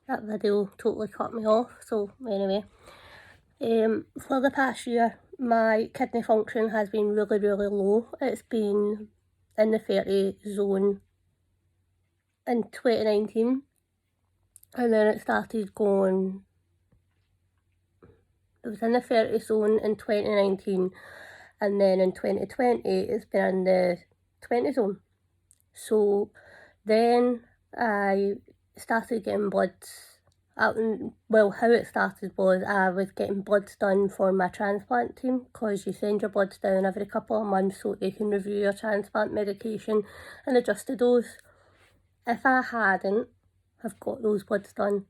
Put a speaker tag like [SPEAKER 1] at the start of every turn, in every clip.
[SPEAKER 1] that video totally cut me off. So anyway, for the past year, my kidney function has been really, really low. It's been in the 30 zone in 2019, and then it started going, it was in the 30 zone in 2019, and then in 2020 it's been in the 20 zone. So then I started getting bloods. Well, how it started was I was getting bloods done for my transplant team, because you send your bloods down every couple of months so they can review your transplant medication and adjust the dose. If I hadn't have got those bloods done,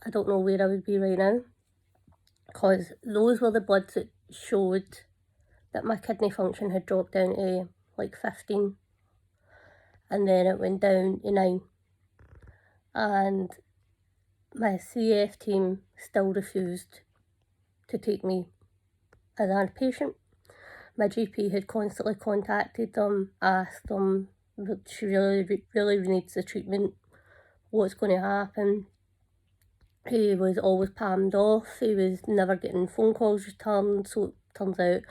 [SPEAKER 1] I don't know where I would be right now, because those were the bloods that showed that my kidney function had dropped down to like 15, and then it went down to 9. And my CF team still refused to take me as a patient. My GP had constantly contacted them, asked them that she really needs the treatment, what's going to happen. He was always palmed off, he was never getting phone calls returned, so it turns out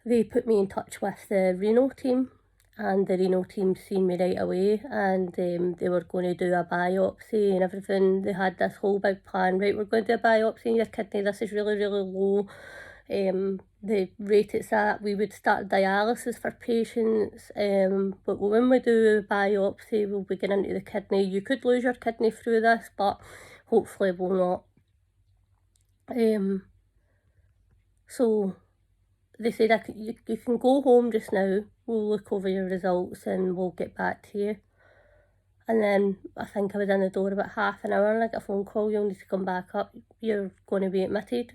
[SPEAKER 1] they put me in touch with the renal team, and the renal team seen me right away, and they were going to do a biopsy and everything. They had this whole big plan, right, we're going to do a biopsy in your kidney, this is really, really low. The rate it's at, we would start dialysis for patients, but when we do a biopsy, we'll be getting into the kidney. You could lose your kidney through this, but hopefully will not. So they said you can go home just now, we'll look over your results and we'll get back to you. And then I think I was in the door about half an hour and I got a phone call, you'll need to come back up, you're going to be admitted.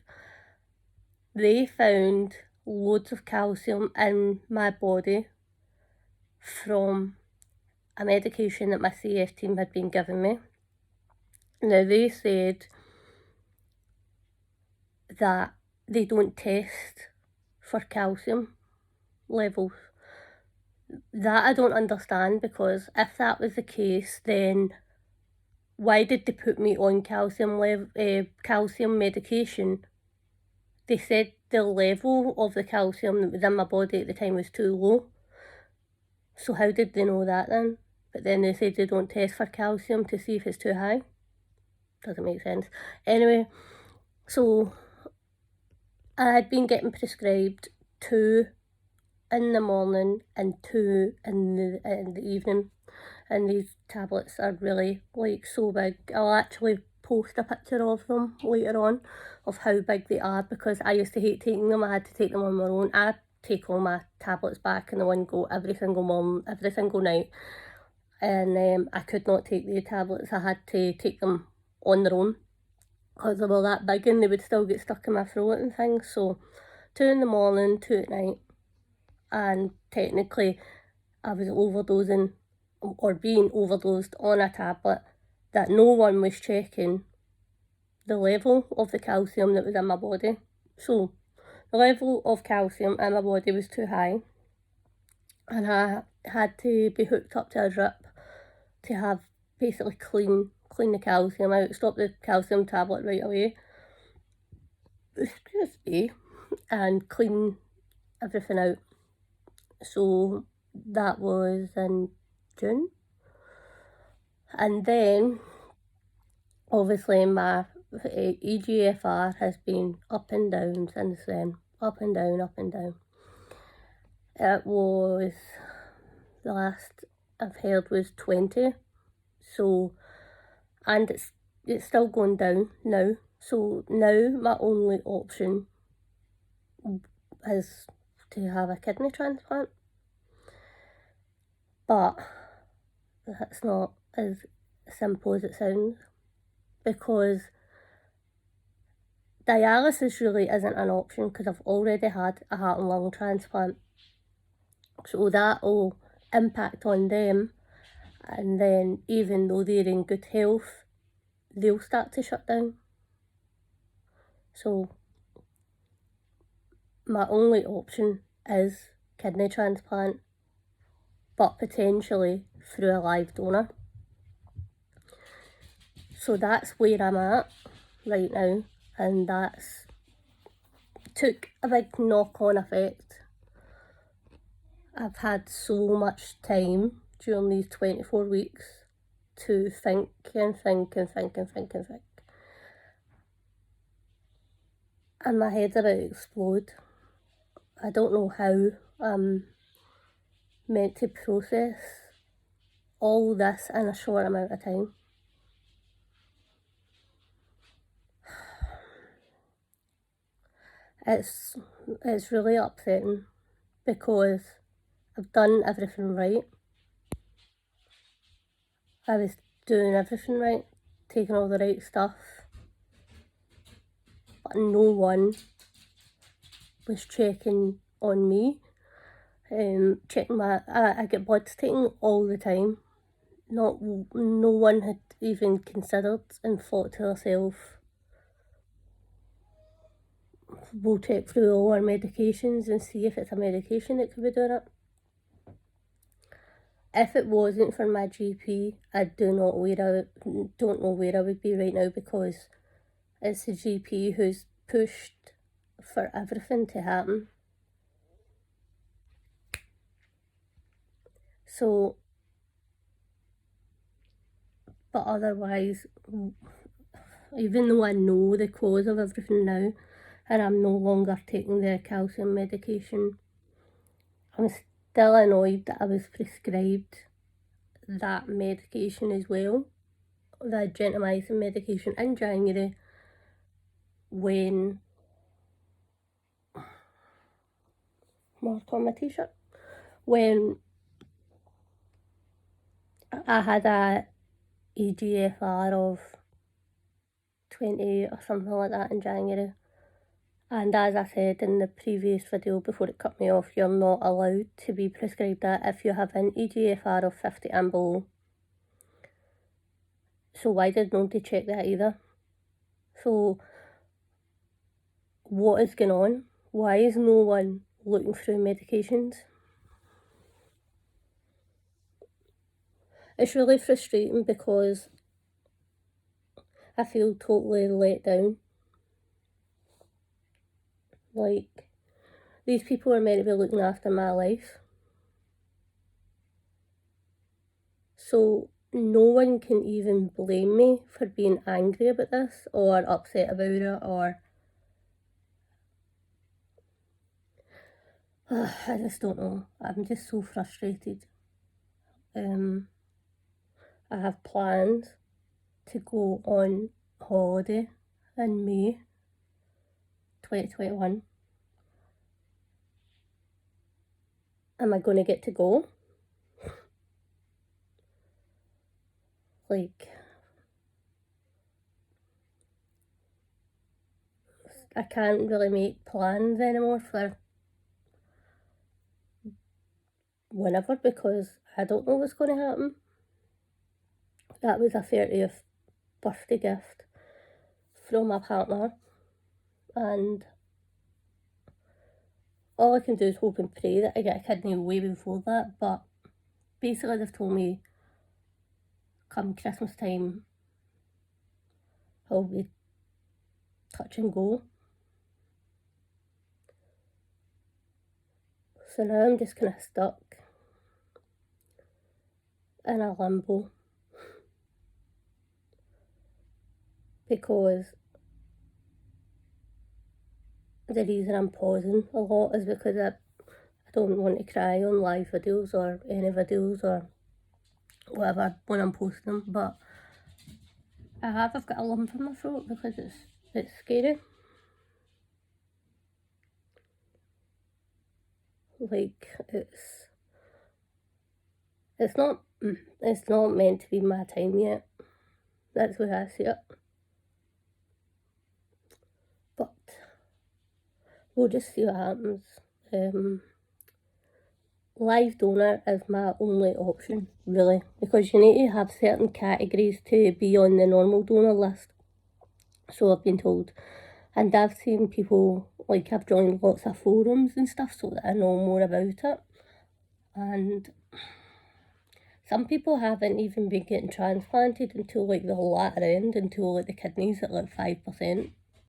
[SPEAKER 1] They found loads of calcium in my body from a medication that my CF team had been giving me. Now they said that they don't test for calcium levels. That I don't understand, because if that was the case, then why did they put me on calcium medication? They said the level of the calcium that was in my body at the time was too low. So how did they know that then? But then they said they don't test for calcium to see if it's too high. Doesn't make sense. Anyway, so I had been getting prescribed 2 in the morning and 2 in the evening, and these tablets are really like so big. I'll actually post a picture of them later on of how big they are, because I used to hate taking them. I had to take them on my own. I take all my tablets back in the one go every single morning, every single night, and I could not take the tablets. I had to take them on their own because they were that big and they would still get stuck in my throat and things. So 2 in the morning, 2 at night, and technically I was overdosing or being overdosed on a tablet that no one was checking the level of the calcium that was in my body. So the level of calcium in my body was too high, and I had to be hooked up to a drip to have basically clean the calcium out, stop the calcium tablet right away, excuse me, and clean everything out. So that was in June. And then obviously my EGFR has been up and down since then. Up and down, up and down. It was, the last I've heard was 20. So, and it's still going down now. So now my only option is to have a kidney transplant. But that's not as simple as it sounds, because dialysis really isn't an option, because I've already had a heart and lung transplant. So that will impact on them, and then even though they're in good health, they'll start to shut down. So my only option is kidney transplant, but potentially through a live donor. So that's where I'm at right now, and that's took a big knock-on effect. I've had so much time during these 24 weeks to think and think and think and think and think. And my head's about to explode. I don't know how I'm meant to process all this in a short amount of time. It's really upsetting because I've done everything right. I was doing everything right, taking all the right stuff, but no one was checking on me. Checking I get bloods taken all the time. No one had even considered and thought to herself, we'll check through all our medications and see if it's a medication that could be doing it. If it wasn't for my GP, I don't know where I would be right now, because it's the GP who's pushed for everything to happen. So, but otherwise, even though I know the cause of everything now, and I'm no longer taking the calcium medication, I'm still annoyed that I was prescribed that medication as well, the gentamicin medication, in January, when mark on my t-shirt, when I had a EGFR of 20 or something like that in January. And as I said in the previous video before it cut me off, you're not allowed to be prescribed that if you have an EGFR of 50 and below. So why did nobody check that either? So what is going on? Why is no one looking through medications? It's really frustrating because I feel totally let down. Like, these people are meant to be looking after my life. So no one can even blame me for being angry about this or upset about it, or I just don't know. I'm just so frustrated. I have plans to go on holiday in May 2021. Am I going to get to go? Like, I can't really make plans anymore for whenever, because I don't know what's going to happen. That was a 30th birthday gift from my partner, and all I can do is hope and pray that I get a kidney way before that. But basically they've told me come Christmas time I'll be touch and go. So now I'm just kind of stuck in a limbo, because the reason I'm pausing a lot is because I don't want to cry on live videos or any videos or whatever when I'm posting them, but I've got a lump in my throat because it's scary. Like, it's not meant to be my time yet. That's the way I see it. But we'll just see what happens. Live donor is my only option, really, because you need to have certain categories to be on the normal donor list. So I've been told. And I've seen people, like, I've joined lots of forums and stuff so that I know more about it. And Some people haven't even been getting transplanted until like the latter end, until like the kidneys at like 5%.